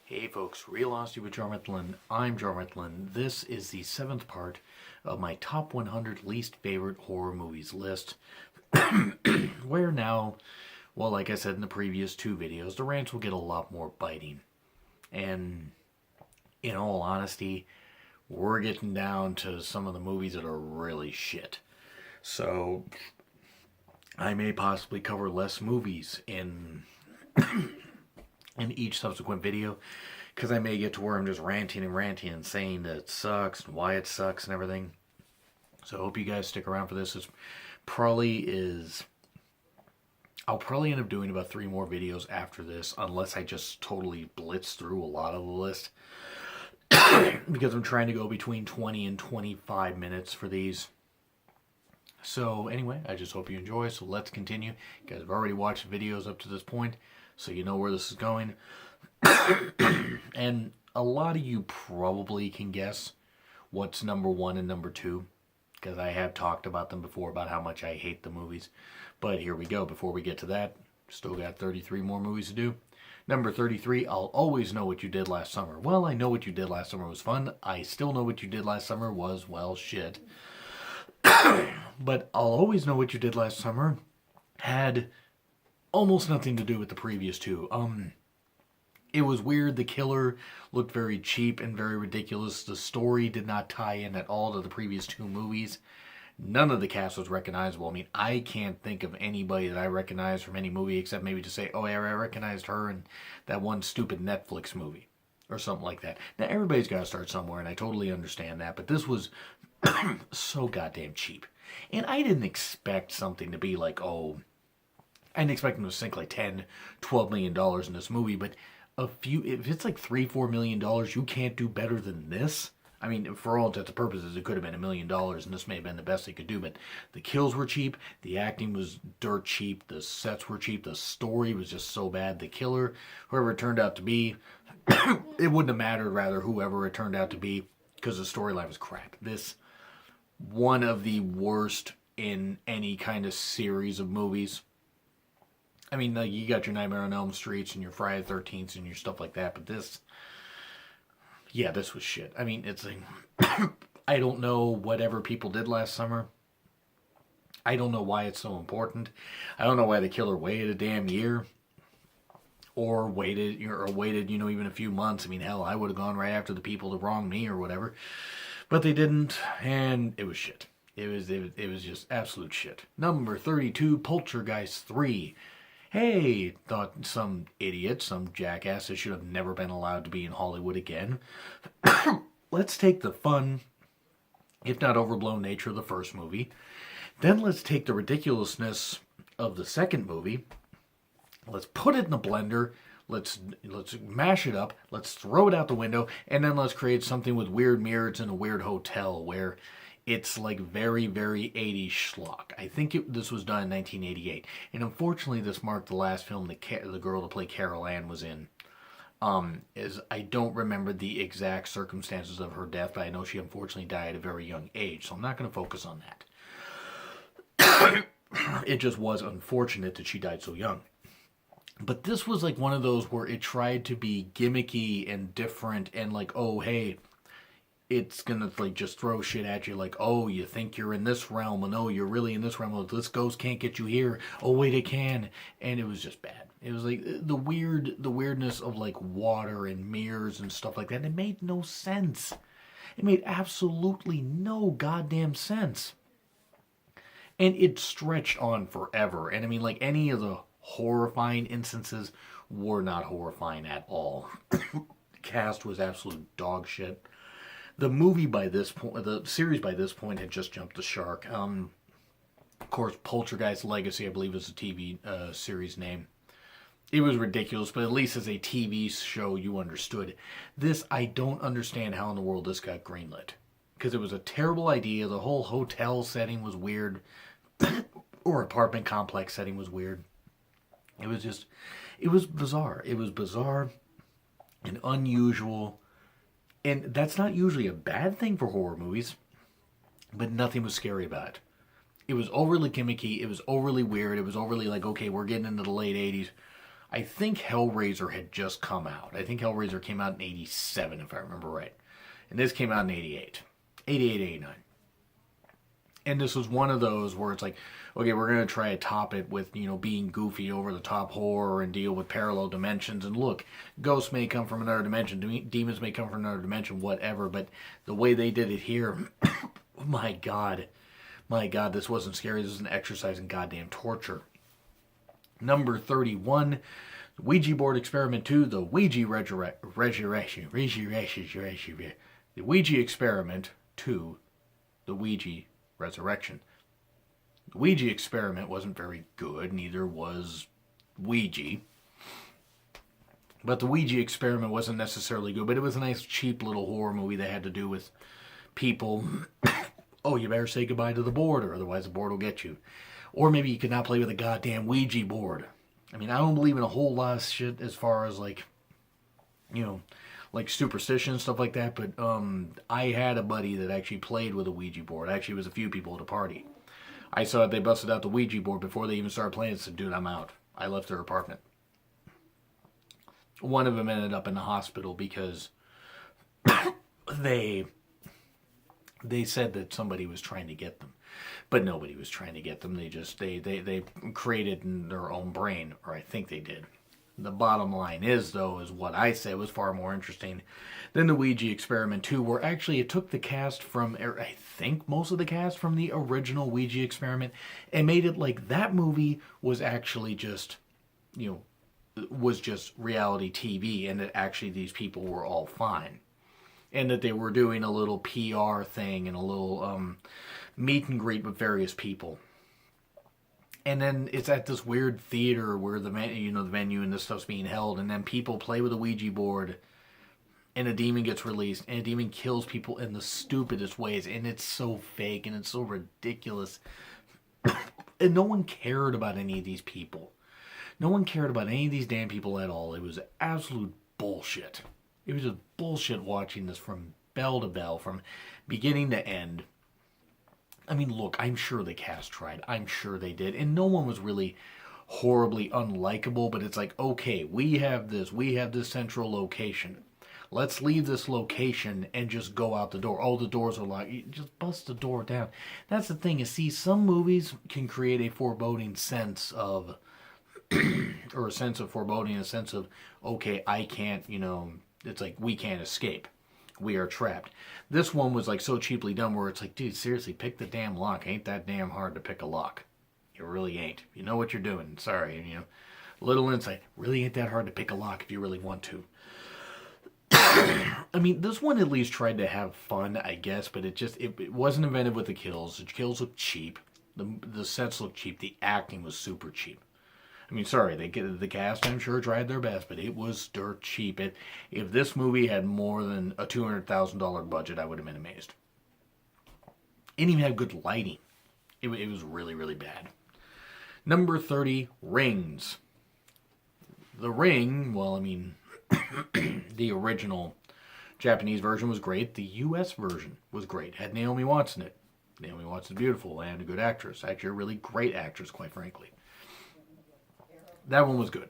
Hey folks, Real Honesty with Jarmethlin. I'm Jarmethlin. This is the 7th part of my top 100 least favorite horror movies list. Where now, well, like I said in the previous two videos, the rants will get a lot more biting. And in all honesty, we're getting down to some of the movies that are really shit. So, I may possibly cover less movies in each subsequent video, because I may get to where I'm just ranting and saying that it sucks and why it sucks and everything. So I hope you guys stick around for this. I'll probably end up doing about 3 more videos after this, unless I just totally blitz through a lot of the list. Because I'm trying to go between 20 and 25 minutes for these. So anyway, I just hope you enjoy. So let's continue. You guys have already watched videos up to this point, so you know where this is going. And a lot of you probably can guess what's number 1 and number 2, because I have talked about them before, about how much I hate the movies. But here we go. Before we get to that, still got 33 more movies to do. Number 33, I'll always know what you did last summer. Well, I know what you did last summer was fun. I still know what you did last summer was, well, shit. But I'll always know what you did last summer had almost nothing to do with the previous two. It was weird. The killer looked very cheap and very ridiculous. The story did not tie in at all to the previous 2 movies. None of the cast was recognizable. I mean, I can't think of anybody that I recognize from any movie except maybe to say, oh yeah, I recognized her in that one stupid Netflix movie or something like that. Now, everybody's got to start somewhere, and I totally understand that, but this was so goddamn cheap. And I didn't expect something to be like, I didn't expect them to sink like $10-12 million in this movie, but if it's like $3-4 million, you can't do better than this. I mean, for all intents and purposes, it could have been $1 million, and this may have been the best they could do, but the kills were cheap, the acting was dirt cheap, the sets were cheap, the story was just so bad. The killer, whoever it turned out to be, it wouldn't have mattered, rather, whoever it turned out to be, because the storyline was crap. This, one of the worst in any kind of series of movies. I mean, like, you got your Nightmare on Elm Streets and your Friday the 13th and your stuff like that, but this was shit. I mean, it's like, I don't know whatever people did last summer. I don't know why it's so important. I don't know why the killer waited a damn year. Or waited, even a few months. I mean, hell, I would have gone right after the people that wronged me or whatever. But they didn't, and it was shit. It was just absolute shit. Number 32, Poltergeist 3. Hey, thought some idiot, some jackass that should have never been allowed to be in Hollywood again. Let's take the fun, if not overblown nature of the first movie. Then let's take the ridiculousness of the second movie. Let's put it in the blender. Let's mash it up. Let's throw it out the window. And then let's create something with weird mirrors in a weird hotel where it's like very, very 80s schlock. I think this was done in 1988. And unfortunately, this marked the last film the girl to play Carol Ann was in. I don't remember the exact circumstances of her death, but I know she unfortunately died at a very young age. So I'm not going to focus on that. It just was unfortunate that she died so young. But this was like one of those where it tried to be gimmicky and different and like, oh, hey, it's gonna like just throw shit at you like, oh, you think you're in this realm, and no, you're really in this realm. Oh, this ghost can't get you here. Oh, wait, it can. And it was just bad. It was like the weirdness of like water and mirrors and stuff like that. It made no sense. It made absolutely no goddamn sense. And it stretched on forever. And I mean, like, any of the horrifying instances were not horrifying at all. The cast was absolute dog shit. The movie by this point, the series by this point had just jumped the shark. Of course, Poltergeist Legacy, I believe, is the TV series name. It was ridiculous, but at least as a TV show, you understood. This, I don't understand how in the world this got greenlit. Because it was a terrible idea. The whole hotel setting was weird. Or apartment complex setting was weird. It was bizarre. It was bizarre and unusual. And that's not usually a bad thing for horror movies, but nothing was scary about it. It was overly gimmicky. It was overly weird. It was overly like, okay, we're getting into the late 80s. I think Hellraiser had just come out. I think Hellraiser came out in 87, if I remember right. And this came out in 88. 88, 89. And this was one of those where it's like, okay, we're going to try to top it with, being goofy, over the top horror and deal with parallel dimensions. And look, ghosts may come from another dimension, demons may come from another dimension, whatever. But the way they did it here, my God, this wasn't scary. This was an exercise in goddamn torture. Number 31, Ouija board experiment 2, the Ouija resurrection. The Ouija experiment 2, the Ouija resurrection. The Ouija experiment wasn't very good, neither was Ouija. But the Ouija experiment wasn't necessarily good, but it was a nice, cheap little horror movie that had to do with people. Oh, you better say goodbye to the board, or otherwise the board will get you. Or maybe you could not play with a goddamn Ouija board. I mean, I don't believe in a whole lot of shit as far as, like superstition and stuff like that, but I had a buddy that actually played with a Ouija board. Actually, it was a few people at a party. I saw that they busted out the Ouija board before they even started playing. I said, dude, I'm out. I left their apartment. One of them ended up in the hospital because they said that somebody was trying to get them. But nobody was trying to get them. They created in their own brain, or I think they did. The bottom line is, though, is what I said was far more interesting than the Ouija experiment 2, where actually it took the cast from, I think most of the cast from the original Ouija experiment, and made it like that movie was actually just, was just reality TV, and that actually these people were all fine. And that they were doing a little PR thing and a little meet and greet with various people. And then it's at this weird theater where the venue and this stuff's being held, and then people play with a Ouija board, and a demon gets released, and a demon kills people in the stupidest ways, and it's so fake and it's so ridiculous. And no one cared about any of these people. No one cared about any of these damn people at all. It was absolute bullshit. It was just bullshit watching this from bell to bell, from beginning to end. I mean, look, I'm sure the cast tried. I'm sure they did. And no one was really horribly unlikable, but it's like, okay, we have this central location. Let's leave this location and just go out the door. Oh, the doors are locked. You just bust the door down. That's the thing, is, see, some movies can create a foreboding sense of, or a sense of foreboding, a sense of, okay, I can't, it's like, we can't escape. We are trapped. This one was like so cheaply done where it's like, dude, seriously, pick the damn lock. Ain't that damn hard to pick a lock. It really ain't. You know what you're doing. Sorry, little insight. Really ain't that hard to pick a lock if you really want to. I mean, this one at least tried to have fun, I guess, but it wasn't inventive with the kills. The kills looked cheap. The sets looked cheap. The acting was super cheap. I mean, sorry, the cast, I'm sure, tried their best, but it was dirt cheap. If this movie had more than a $200,000 budget, I would have been amazed. It didn't even have good lighting. It was really, really bad. Number 30, Rings. The Ring, well, I mean, the original Japanese version was great. The U.S. version was great. Had Naomi Watts in it. Naomi Watts is beautiful and a good actress. Actually, a really great actress, quite frankly. That one was good.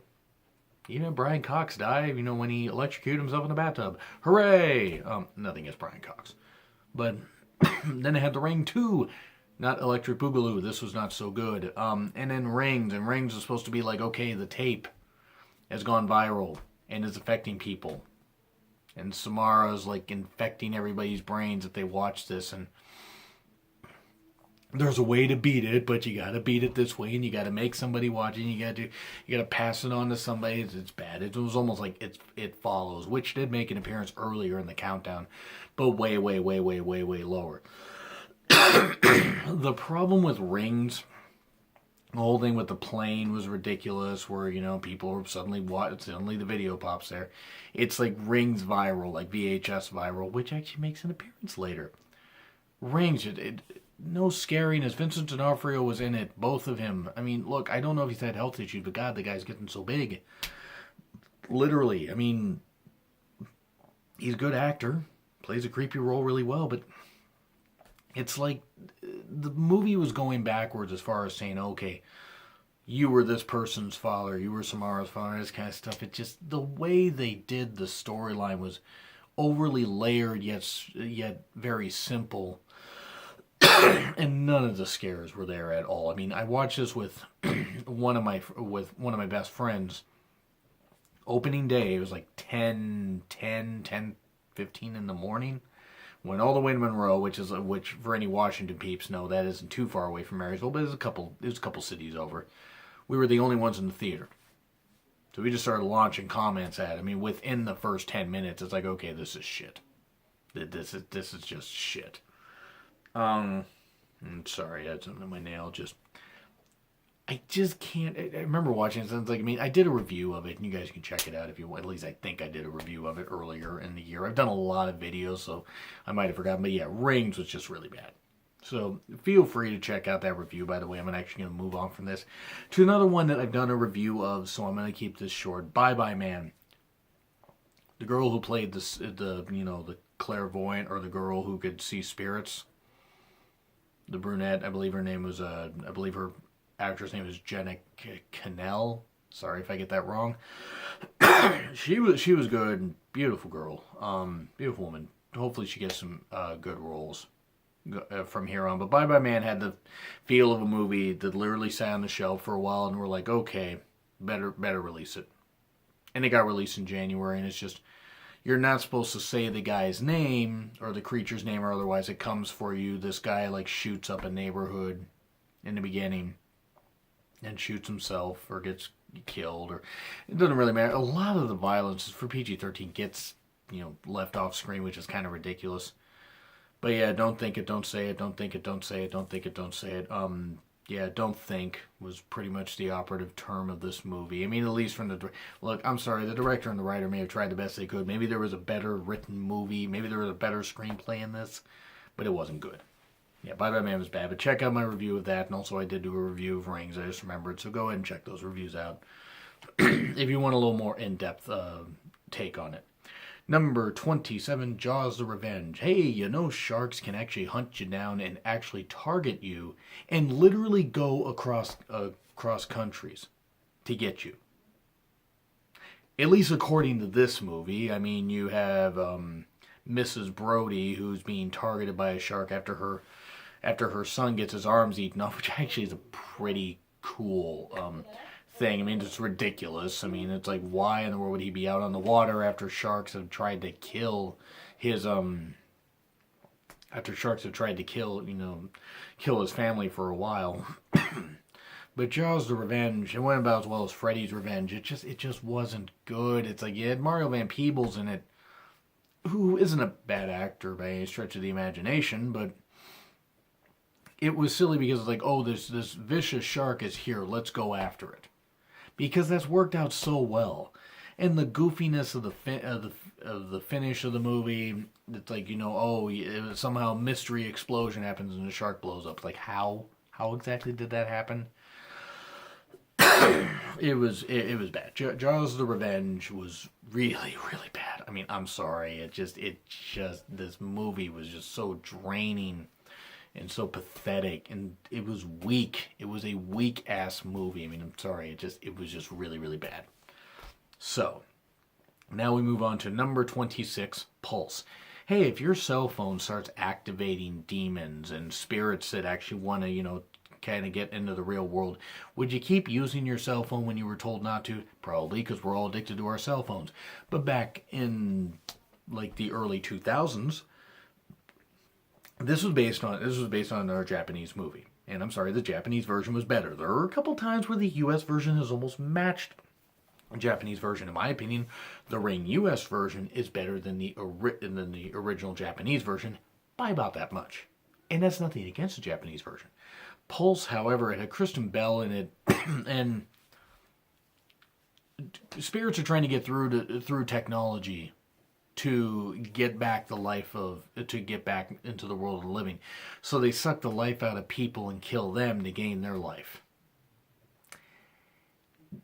Even Brian Cox died, when he electrocuted himself in the bathtub. Hooray! Nothing against Brian Cox. But then it had The Ring 2. Not Electric Boogaloo. This was not so good. And then Rings. And Rings is supposed to be like, okay, the tape has gone viral and is affecting people. And Samara's like infecting everybody's brains if they watch this. And there's a way to beat it, but you gotta beat it this way, and you gotta make somebody watch it, and you gotta pass it on to somebody. It's bad. It was almost like It Follows, which did make an appearance earlier in the countdown, but way, way, way, way, way, way lower. The problem with Rings, the whole thing with the plane was ridiculous, where, people were suddenly the video pops there. It's like Rings viral, like VHS viral, which actually makes an appearance later. Rings, no scariness. Vincent D'Onofrio was in it. Both of him. I mean, look, I don't know if he's had health issues, but God, the guy's getting so big. Literally. I mean, he's a good actor. Plays a creepy role really well, but it's like the movie was going backwards as far as saying, okay, you were this person's father, you were Samara's father, this kind of stuff. It just, the way they did the storyline was overly layered, yet very simple. And none of the scares were there at all. I mean, I watched this with one of my best friends. Opening day, it was like 10:15 in the morning. Went all the way to Monroe, which for any Washington peeps know, that isn't too far away from Marysville, but it was a couple cities over. We were the only ones in the theater. So we just started launching comments at it. I mean, within the first 10 minutes, it's like, okay, this is shit. This is just shit. I'm sorry, that's under my nail. I just can't. I remember watching it. It's like, I mean, I did a review of it, and you guys can check it out if you want. At least I think I did a review of it earlier in the year. I've done a lot of videos, so I might have forgotten. But yeah, Rings was just really bad. So feel free to check out that review. By the way, I'm actually going to move on from this to another one that I've done a review of, so I'm going to keep this short. Bye Bye Man. The girl who played the clairvoyant, or the girl who could see spirits. The brunette, I believe her name was, I believe her actress name is Jenna Cannell. Sorry if I get that wrong. She was good. Beautiful girl. Beautiful woman. Hopefully she gets some good roles from here on. But Bye Bye Man had the feel of a movie that literally sat on the shelf for a while, and we're like, okay, better release it. And it got released in January, and it's just, you're not supposed to say the guy's name or the creature's name, or otherwise it comes for you. This guy like shoots up a neighborhood in the beginning and shoots himself or gets killed, or it doesn't really matter. A lot of the violence for PG-13 gets, left off screen, which is kind of ridiculous. But yeah, don't think it, don't say it, don't think it, don't say it, don't think it, don't say it. Yeah, don't think was pretty much the operative term of this movie. I mean, at least from the... Look, I'm sorry, the director and the writer may have tried the best they could. Maybe there was a better written movie. Maybe there was a better screenplay in this. But it wasn't good. Yeah, Bye Bye Man was bad. But check out my review of that. And also I did do a review of Rings. I just remembered. So go ahead and check those reviews out. If you want a little more in-depth take on it. Number 27, Jaws the Revenge. Hey, sharks can actually hunt you down and actually target you and literally go across countries to get you. At least according to this movie. I mean, you have Mrs. Brody, who's being targeted by a shark after her son gets his arms eaten off, which actually is a pretty cool thing. I mean, it's ridiculous. I mean, it's like, why in the world would he be out on the water after sharks have tried to kill his kill his family for a while. But Jaws the Revenge, it went about as well as Freddy's Revenge. It just wasn't good. It's like, you had Mario Van Peebles in it, who isn't a bad actor by any stretch of the imagination, but it was silly because it's like, oh, this vicious shark is here, let's go after it. Because that's worked out so well. And the goofiness of the finish of the movie, it's like, somehow mystery explosion happens and the shark blows up. It's like, how exactly did that happen? It was bad. Jaws the Revenge was really, really bad. I mean, I'm sorry. It just this movie was just so draining and so pathetic, and it was weak. It was a weak-ass movie. I mean, I'm sorry. It was just really, really bad. So, now we move on to number 26, Pulse. Hey, if your cell phone starts activating demons and spirits that actually want to, kind of get into the real world, would you keep using your cell phone when you were told not to? Probably, because we're all addicted to our cell phones. But back in, like, the early 2000s, This was based on another Japanese movie. And I'm sorry, the Japanese version was better. There are a couple times where the US version has almost matched the Japanese version. In my opinion, the Ring US version is better than the original Japanese version by about that much. And that's nothing against the Japanese version. Pulse, however, it had Kristen Bell in it, and spirits are trying to get through technology to get back into the world of the living. So they suck the life out of people and kill them to gain their life.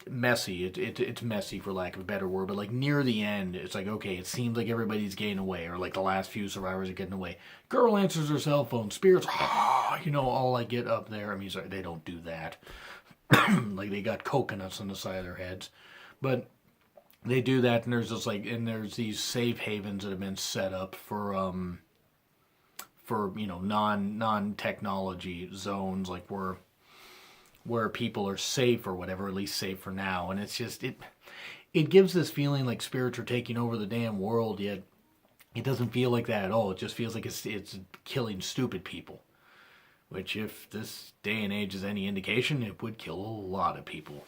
Messy. It's messy, for lack of a better word, but like near the end, it's like, okay, it seems like everybody's getting away, or like the last few survivors are getting away. Girl answers her cell phone. Spirits, all I get up there. I mean, sorry, they don't do that. like they got coconuts on the side of their heads. But they do that, and there's these safe havens that have been set up for non technology zones, like where people are safe or whatever, at least safe for now. And it's just it gives this feeling like spirits are taking over the damn world, yet it doesn't feel like that at all. It just feels like it's killing stupid people. Which, if this day and age is any indication, it would kill a lot of people.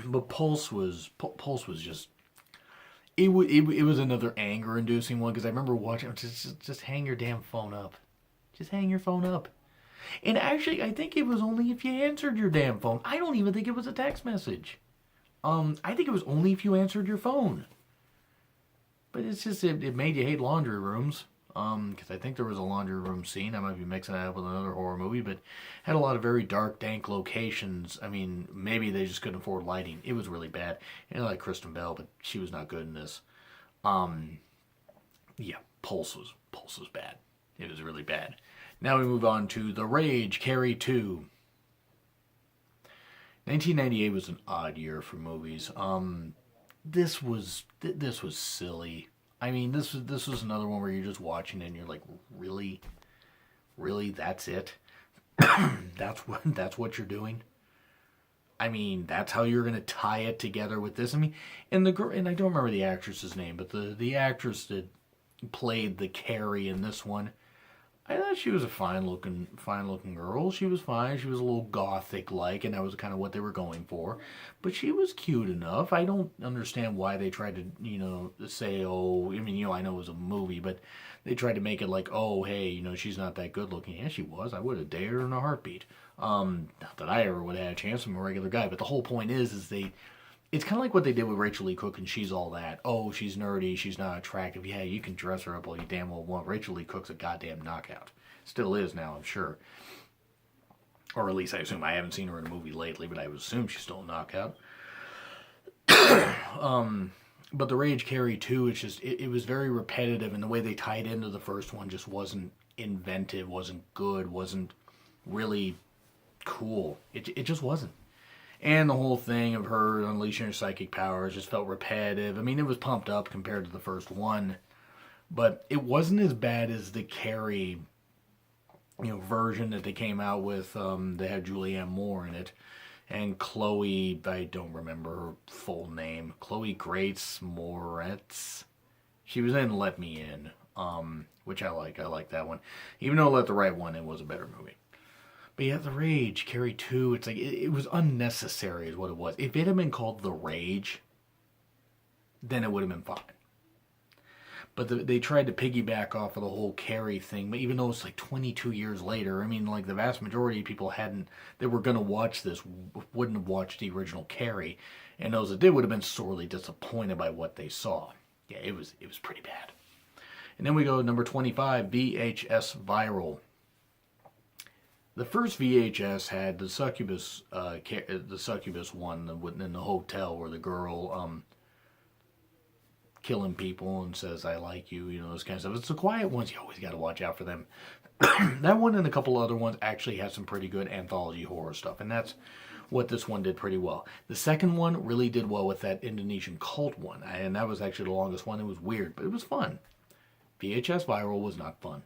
But Pulse was just it was another anger inducing one, because I remember watching. Just hang your damn phone up. Just hang your phone up. And actually, I think it was only if you answered your damn phone. I don't even think it was a text message. I think it was only if you answered your phone. But it's just, it made you hate laundry rooms. Because I think there was a laundry room scene. I might be mixing that up with another horror movie, but had a lot of very dark, dank locations. I mean, maybe they just couldn't afford lighting. It was really bad. And I like Kristen Bell, but she was not good in this. Yeah, Pulse was bad. It was really bad. Now we move on to The Rage, Carrie 2. 1998 was an odd year for movies. This was silly. I mean, this was another one where you're just watching it and you're like, really, that's it. that's what you're doing. I mean, that's how you're gonna tie it together with this. I mean, and the girl, and I don't remember the actress's name, but the actress that played the Carrie in this one, I thought she was a fine looking girl. She was fine. She was a little gothic like, and that was kind of what they were going for. But she was cute enough. I don't understand why they tried to, say, oh, I mean, I know it was a movie, but they tried to make it like, oh, hey, she's not that good looking. Yeah, she was. I would have dared her in a heartbeat. Not that I ever would have had a chance. I'm a regular guy. But the whole point is it's kind of like what they did with Rachel Lee Cook and She's All That. Oh, she's nerdy, she's not attractive. Yeah, you can dress her up all you damn well want. Rachel Lee Cook's a goddamn knockout. Still is now, I'm sure. Or at least I assume. I haven't seen her in a movie lately, but I would assume she's still a knockout. But The Rage, Carrie 2, it's just, it was very repetitive, and the way they tied into the first one just wasn't inventive, wasn't good, wasn't really cool. It just wasn't. And the whole thing of her unleashing her psychic powers just felt repetitive. I mean, it was pumped up compared to the first one, but it wasn't as bad as the Carrie, version that they came out with. They had Julianne Moore in it, and Chloe, I don't remember her full name, Chloe Grace Moretz. She was in Let Me In, which I like. I like that one. Even though Let the Right One In was a better movie. But yeah, The Rage, Carrie 2, it's like, it was unnecessary is what it was. If it had been called The Rage, then it would have been fine. But they tried to piggyback off of the whole Carrie thing, but even though it's like 22 years later, I mean, like the vast majority of people they were going to watch this, wouldn't have watched the original Carrie, and those that did would have been sorely disappointed by what they saw. Yeah, it was pretty bad. And then we go to number 25, VHS Viral. The first VHS had the succubus one in the hotel where the girl killing people and says, I like you, this kind of stuff. It's the quiet ones, you always got to watch out for them. That one and a couple other ones actually had some pretty good anthology horror stuff, and that's what this one did pretty well. The second one really did well with that Indonesian cult one, and that was actually the longest one. It was weird, but it was fun. VHS Viral was not fun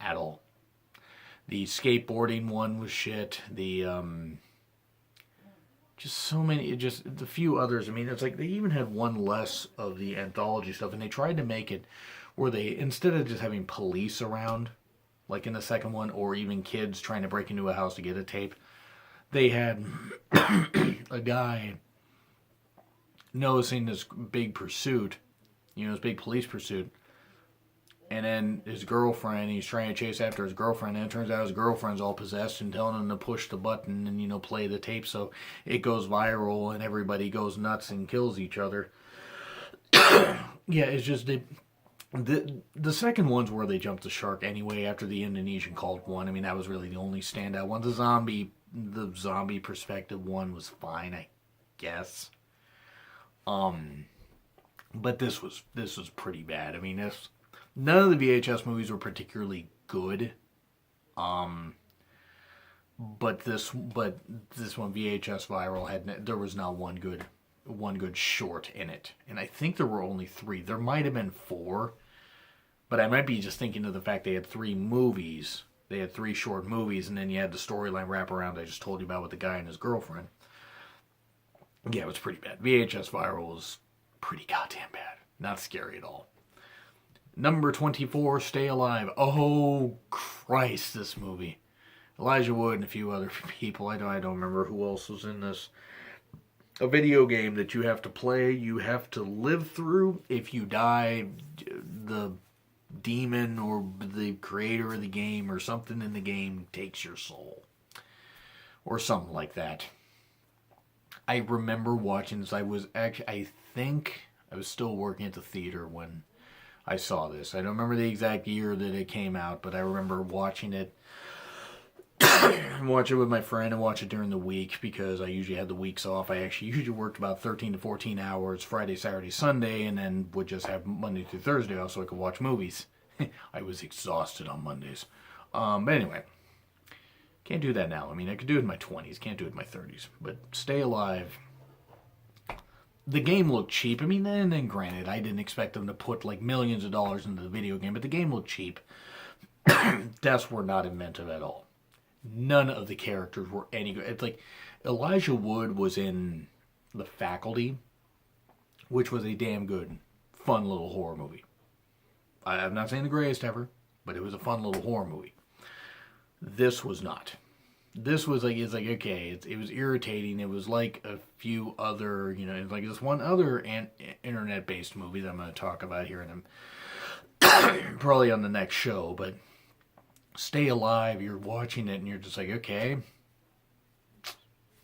at all. The skateboarding one was shit. The just so many, just the few others. I mean, it's like they even had one less of the anthology stuff, and they tried to make it where they, instead of just having police around, like in the second one, or even kids trying to break into a house to get a tape, they had a guy noticing this big pursuit, this big police pursuit. And then his girlfriend, he's trying to chase after his girlfriend, and it turns out his girlfriend's all possessed and telling him to push the button and, play the tape, so it goes viral and everybody goes nuts and kills each other. Yeah, it's just, the second one's where they jumped the shark anyway after the Indonesian cult one. I mean, that was really the only standout one. The zombie perspective one was fine, I guess. But this was pretty bad. I mean, none of the VHS movies were particularly good. but this one VHS Viral there was not one good short in it, and I think there were only 3. There might have been 4, but I might be just thinking of the fact they had 3 movies. They had 3 short movies, and then you had the storyline wrap around I just told you about with the guy and his girlfriend. Yeah, it was pretty bad. VHS Viral was pretty goddamn bad. Not scary at all. Number 24, Stay Alive. Oh, Christ, this movie. Elijah Wood and a few other people. I don't remember who else was in this. A video game that you have to play, you have to live through. If you die, the demon or the creator of the game or something in the game takes your soul. Or something like that. I remember watching this. I think I was still working at the theater when I saw this. I don't remember the exact year that it came out, but I remember watching it. Watch it with my friend and watch it during the week because I usually had the weeks off. I actually usually worked about 13 to 14 hours Friday, Saturday, Sunday, and then would just have Monday through Thursday off so I could watch movies. I was exhausted on Mondays. But anyway, can't do that now. I mean, I could do it in my 20s, can't do it in my 30s. But Stay Alive, the game looked cheap. I mean, and then granted, I didn't expect them to put like millions of dollars into the video game, but the game looked cheap. Deaths were not inventive at all. None of the characters were any good. It's like Elijah Wood was in The Faculty, which was a damn good, fun little horror movie. I'm not saying the greatest ever, but it was a fun little horror movie. This was not. This was like, it's like, okay, it was irritating. It was like a few other, it's like this one other internet-based movie that I'm going to talk about here in probably on the next show, but Stay Alive, you're watching it and you're just like, okay,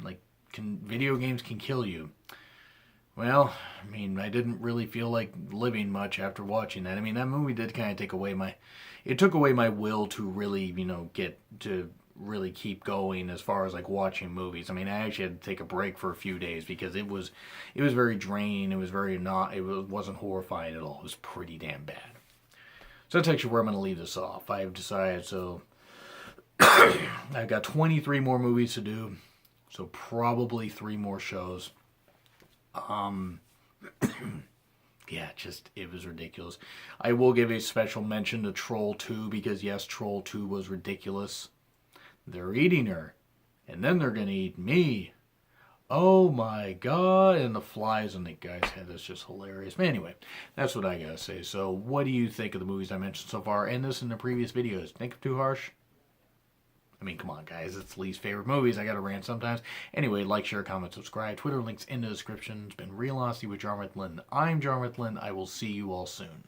like, video games can kill you. Well, I mean, I didn't really feel like living much after watching that. I mean, that movie did kind of take away my will to really, get to really keep going as far as like watching movies. I mean, I actually had to take a break for a few days because it was very draining. It wasn't horrifying at all. It was pretty damn bad. So that's actually where I'm going to leave this off. I've decided, so I've got 23 more movies to do, so probably 3 more shows. Yeah, it was ridiculous. I will give a special mention to Troll 2 because yes, Troll 2 was ridiculous. They're eating her, and then they're going to eat me. Oh my god, and the flies on the guy's head is just hilarious. But anyway, that's what I gotta say. So, what do you think of the movies I mentioned so far, and this in the previous videos? Think I'm too harsh? I mean, come on, guys. It's least favorite movies. I gotta rant sometimes. Anyway, like, share, comment, subscribe. Twitter links in the description. It's been Real Honesty with John Ritlin. I'm John Ritlin. I will see you all soon.